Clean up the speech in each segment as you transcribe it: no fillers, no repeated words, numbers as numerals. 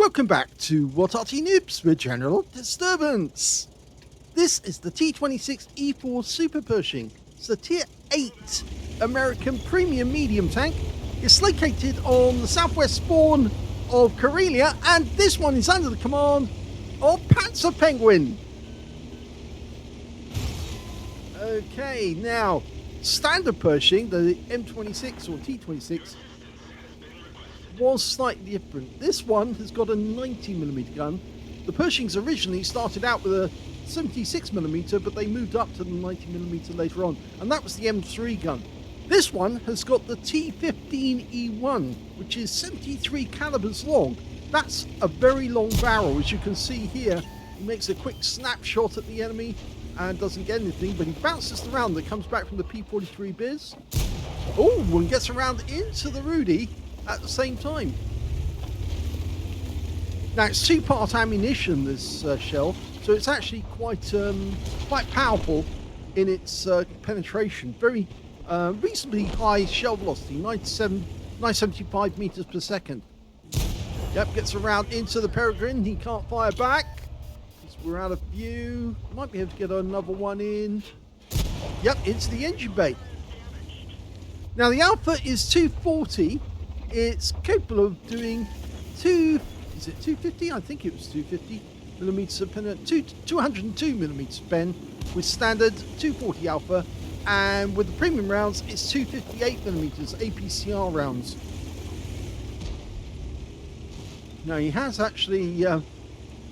Welcome back to What Arty Noobs with General Disturbance. This is the T26E4 Super Pershing. It's a Tier 8 American premium medium tank. It's located on the southwest spawn of Karelia, and this one is under the command of Panzerpenguin. Okay, now, standard Pershing, the M26 or T26, was slightly different. This one has got a 90mm gun. The Pershings originally started out with a 76mm, but they moved up to the 90mm later on, and that was the M3 gun. This one has got the T15E1, which is 73 calibers long. That's a very long barrel, as you can see here. He makes a quick snapshot at the enemy and doesn't get anything, but he bounces the round that comes back from the P43 Biz. Oh, and gets around into the Rudy at the same time. Now, it's two-part ammunition, this shell, so it's actually quite powerful in its penetration. Very reasonably high shell velocity, 975 meters per second. Yep, gets around into the Peregrine. He can't fire back because we're out of view. Might be able to get another one in. Yep, into the engine bay. Now, the Alpha is 240. It's capable of doing 250? I think it was 250 millimeters of pen, 202 millimeters of pen with standard 240 Alpha, and with the premium rounds, it's 258 millimeters APCR rounds. Now he has actually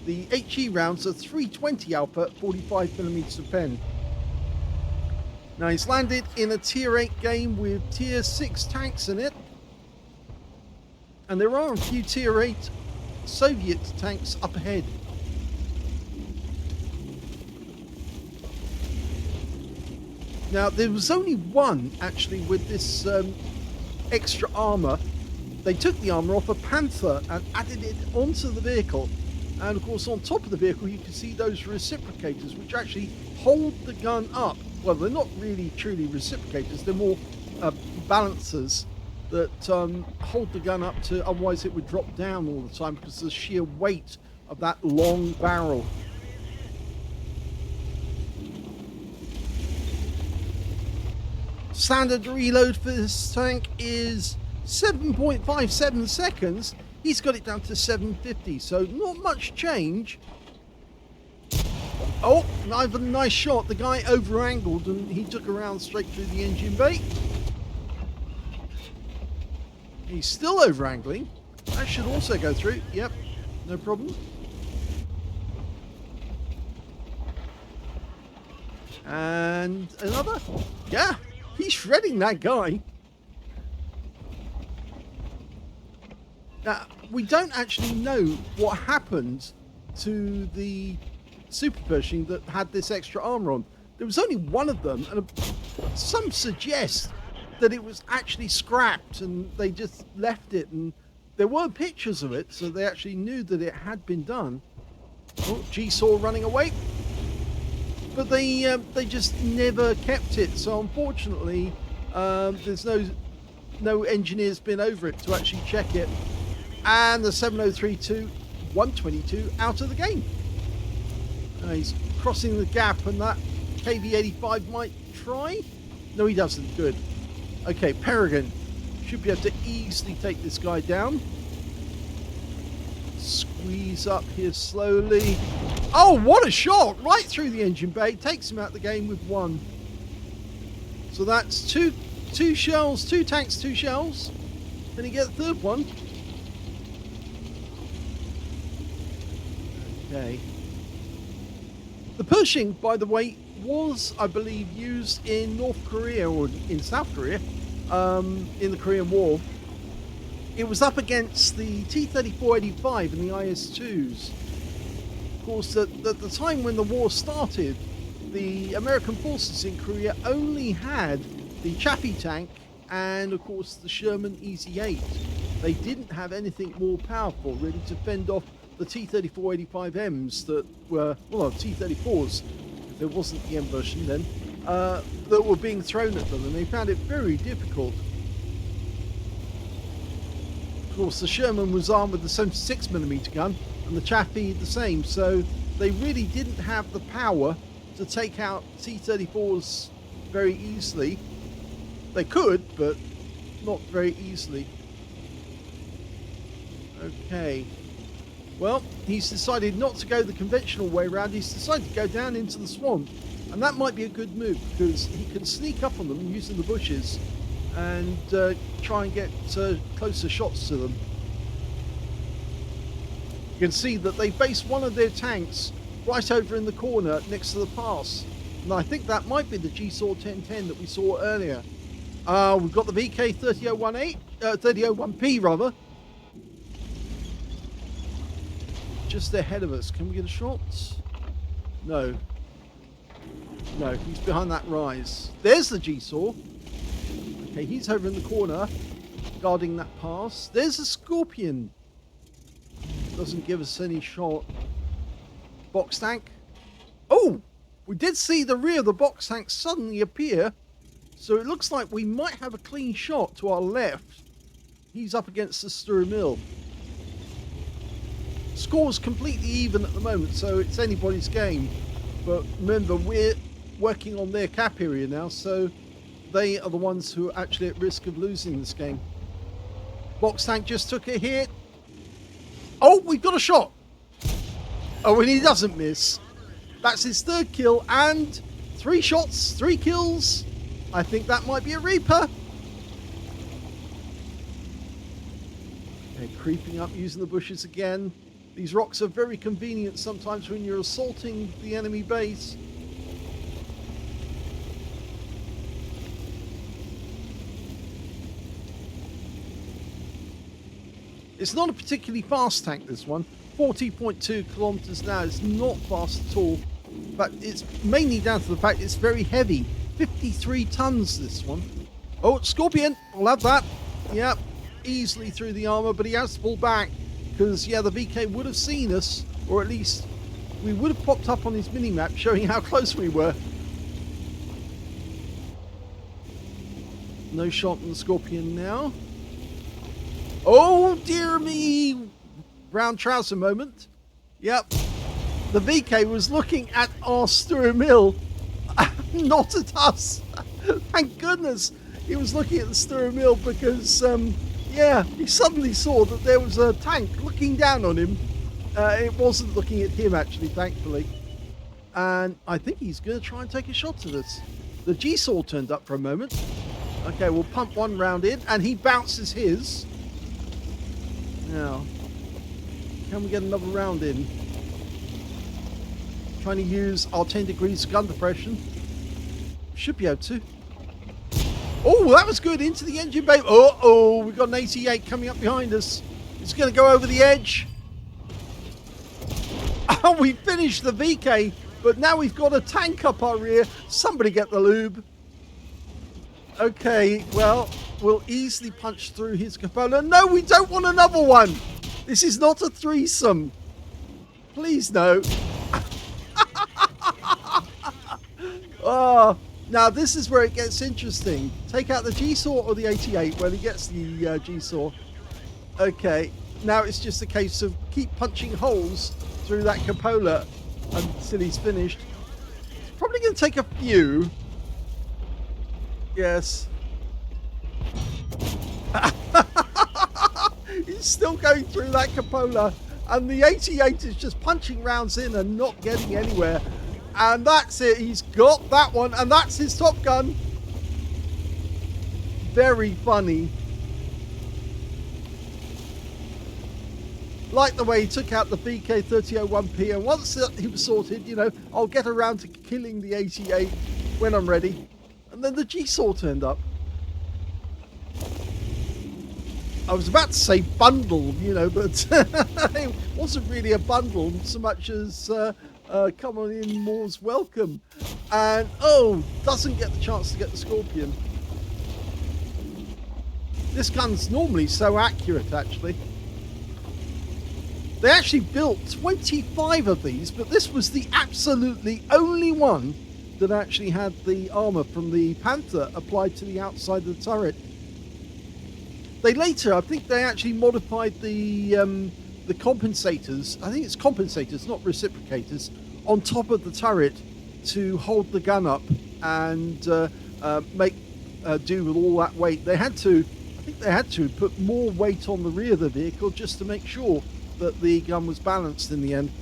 the HE rounds are 320 Alpha at 45 millimeters of pen. Now he's landed in a Tier 8 game with Tier 6 tanks in it. And there are a few Tier 8 Soviet tanks up ahead. Now, there was only one, actually, with this extra armour. They took the armour off a Panther and added it onto the vehicle. And, of course, on top of the vehicle, you can see those reciprocators, which actually hold the gun up. Well, they're not really truly reciprocators. They're more balancers that hold the gun up to, otherwise it would drop down all the time because of the sheer weight of that long barrel. Standard reload for this tank is 7.57 seconds. He's got it down to 750, so not much change. Oh, another nice shot. The guy over-angled and he took around straight through the engine bay. He's still over-angling. That should also go through. Yep, no problem. And another. Yeah, he's shredding that guy. Now, we don't actually know what happened to the Super Pershing that had this extra armor on. There was only one of them, and some suggest that it was actually scrapped and they just left it, and there were pictures of it, so they actually knew that it had been done. Oh, G-Saw running away, but they just never kept it. So unfortunately, there's no engineers been over it to actually check it, and the 7032 122 out of the game. He's crossing the gap, and that KV-85 might try. No, he doesn't. Good. Okay, Peregrine should be able to easily take this guy down. Squeeze up here slowly. Oh, what a shot! Right through the engine bay. Takes him out of the game with one. So that's two shells, two tanks, two shells. Can he get the third one? Okay. The Pershing, by the way, was, I believe, used in North Korea or in South Korea in the Korean War. It was up against the T-3485 and the IS-2s. Of course, at the time when the war started, the American forces in Korea only had the Chaffee tank and, of course, the Sherman EZ-8. They didn't have anything more powerful, really, to fend off the T-3485Ms that were, well, T-34s. There wasn't the M version then, that were being thrown at them, and they found it very difficult. Of course, the Sherman was armed with the 76mm gun, and the Chaffee the same, so they really didn't have the power to take out T-34s very easily. They could, but not very easily. Okay. Well, he's decided not to go the conventional way around. He's decided to go down into the swamp. And that might be a good move, because he can sneak up on them using the bushes and try and get closer shots to them. You can see that they based one of their tanks right over in the corner next to the pass. And I think that might be the GeForce 1010 that we saw earlier. We've got the VK 3001P rather. Just ahead of us. Can we get a shot? No. No, he's behind that rise. There's the G-Saw. Okay, he's over in the corner, guarding that pass. There's a Scorpion. Doesn't give us any shot. Box tank. Oh! We did see the rear of the box tank suddenly appear. So it looks like we might have a clean shot to our left. He's up against the Sture Mill. Score's completely even at the moment, so it's anybody's game. But remember, we're working on their cap area now, so they are the ones who are actually at risk of losing this game. Box tank just took a hit. Oh, we've got a shot. Oh, and he doesn't miss. That's his third kill, and 3 shots, 3 kills. I think that might be a Reaper. Okay, creeping up using the bushes again. These rocks are very convenient sometimes when you're assaulting the enemy base. It's not a particularly fast tank, this one. 40.2 kilometers an hour. It's not fast at all. But it's mainly down to the fact it's very heavy. 53 tons, this one. Oh, Scorpion. I'll have that. Yep. Easily through the armor, but he has to pull back. Because, yeah, the VK would have seen us. Or at least we would have popped up on his mini-map showing how close we were. No shot on the Scorpion now. Oh, dear me. Brown trouser moment. Yep. The VK was looking at our Sture Mill, not at us. Thank goodness he was looking at the Sture Mill, because, yeah, he suddenly saw that there was a tank looking down on him. It wasn't looking at him, actually, thankfully. And I think he's going to try and take a shot at us. The G-Saw turned up for a moment. Okay, we'll pump one round in, and he bounces his. Now, can we get another round in? Trying to use our 10 degrees gun depression. Should be able to. Oh, that was good. Into the engine bay. Oh, we've got an 88 coming up behind us. It's going to go over the edge. Oh, we finished the VK, but now we've got a tank up our rear. Somebody get the lube. Okay, well, we'll easily punch through his cupola. No, we don't want another one. This is not a threesome. Please, no. Oh, now this is where it gets interesting. Take out the G-Saw or the 88 when he gets the G-Saw. Okay, now it's just a case of keep punching holes through that cupola until he's finished. It's probably going to take a few. Yes. He's still going through that cupola, and the 88 is just punching rounds in and not getting anywhere. And that's it. He's got that one, and that's his Top Gun. Very funny. Like the way he took out the VK 3001P, and once he was sorted, you know, I'll get around to killing the 88 when I'm ready. And then the G-Saw turned up. I was about to say bundle, you know, but it wasn't really a bundle so much as come on in, more's welcome. And, oh, doesn't get the chance to get the Scorpion. This gun's normally so accurate, actually. They actually built 25 of these, but this was the absolutely only one that actually had the armor from the Panther applied to the outside of the turret. They later, I think they actually modified the compensators. I think it's compensators, not reciprocators, on top of the turret to hold the gun up and make do with all that weight. They had to, I think they had to put more weight on the rear of the vehicle just to make sure that the gun was balanced in the end.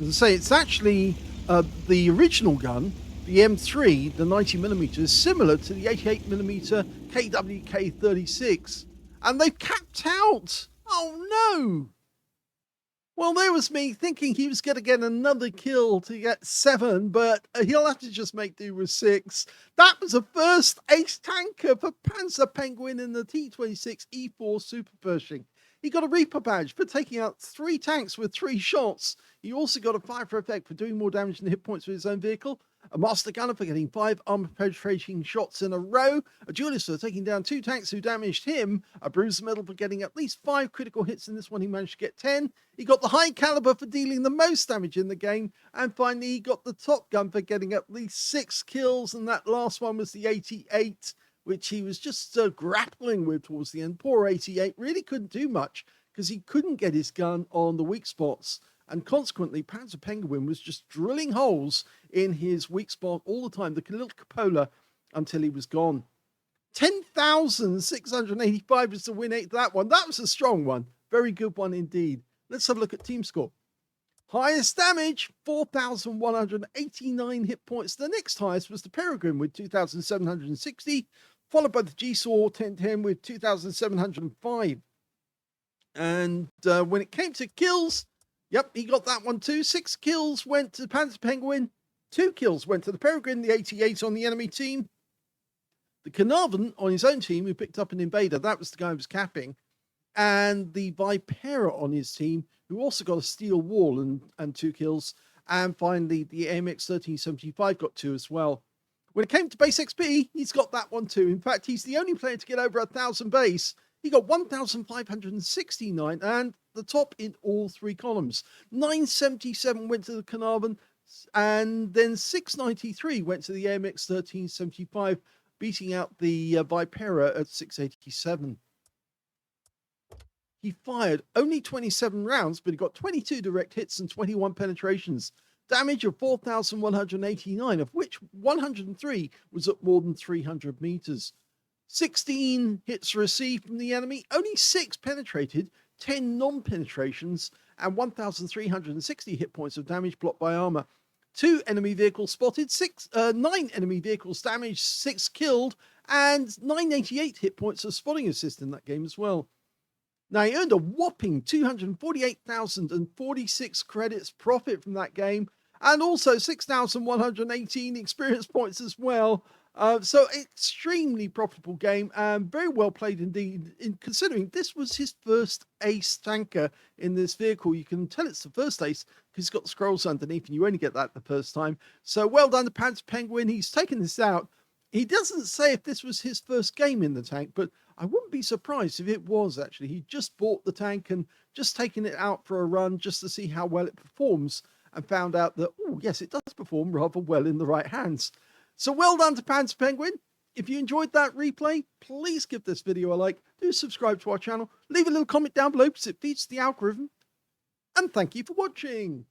As I say, it's actually the original gun, the M3, the 90mm, is similar to the 88mm KWK36, and they've capped out. Oh no! Well, there was me thinking he was going to get another kill to get 7, but he'll have to just make do with 6. That was the first ace tanker for panzerpenguin in the T26E4 Super Pershing. He got a Reaper badge for taking out 3 tanks with 3 shots. He also got a fire for effect for doing more damage than hit points with his own vehicle. A master gunner for getting 5 armor penetrating shots in a row. A duelist for taking down 2 tanks who damaged him. A bruiser medal for getting at least 5 critical hits in this one. He managed to get 10. He got the high caliber for dealing the most damage in the game. And finally, he got the top gun for getting at least 6 kills. And that last one was the 88, which he was just grappling with towards the end. Poor 88 really couldn't do much because he couldn't get his gun on the weak spots. And consequently, panzerpenguin was just drilling holes in his weak spot all the time, the little cupola, until he was gone. 10,685 is the win rate for that one. That was a strong one. Very good one indeed. Let's have a look at team score. Highest damage, 4,189 hit points. The next highest was the Peregrine with 2,760, followed by the G-Saw 1010 with 2,705. And when it came to kills, yep, he got that one too. 6 kills went to panzerpenguin. 2 kills went to the Peregrine, the 88 on the enemy team. The Carnarvon on his own team, who picked up an invader, that was the guy who was capping. And the Vipera on his team, who also got a steel wall and 2 kills. And finally, the AMX 1375 got 2 as well. When it came to base XP, he's got that one too. In fact, he's the only player to get over 1,000 base. He got 1,569 and the top in all 3 columns. 977 went to the Carnarvon, and then 693 went to the AMX 1375, beating out the Vipera at 687. He fired only 27 rounds, but he got 22 direct hits and 21 penetrations. Damage of 4,189, of which 103 was at more than 300 meters. 16 hits received from the enemy, only 6 penetrated, 10 non-penetrations, and 1,360 hit points of damage blocked by armor. 2 enemy vehicles spotted, 9 enemy vehicles damaged, 6 killed, and 988 hit points of spotting assist in that game as well. Now, he earned a whopping 248,046 credits profit from that game, and also 6,118 experience points as well. So extremely profitable game and very well played indeed, considering this was his first ace tanker in this vehicle. You can tell it's the first ace because it's got the scrolls underneath and you only get that the first time. So well done to panzerpenguin. He's taken this out. He doesn't say if this was his first game in the tank, but I wouldn't be surprised if it was actually. He just bought the tank and just taken it out for a run just to see how well it performs and found out that, oh yes, it does perform rather well in the right hands. So well done to panzerpenguin. If you enjoyed that replay, please give this video a like. Do subscribe to our channel. Leave a little comment down below because it feeds the algorithm. And thank you for watching.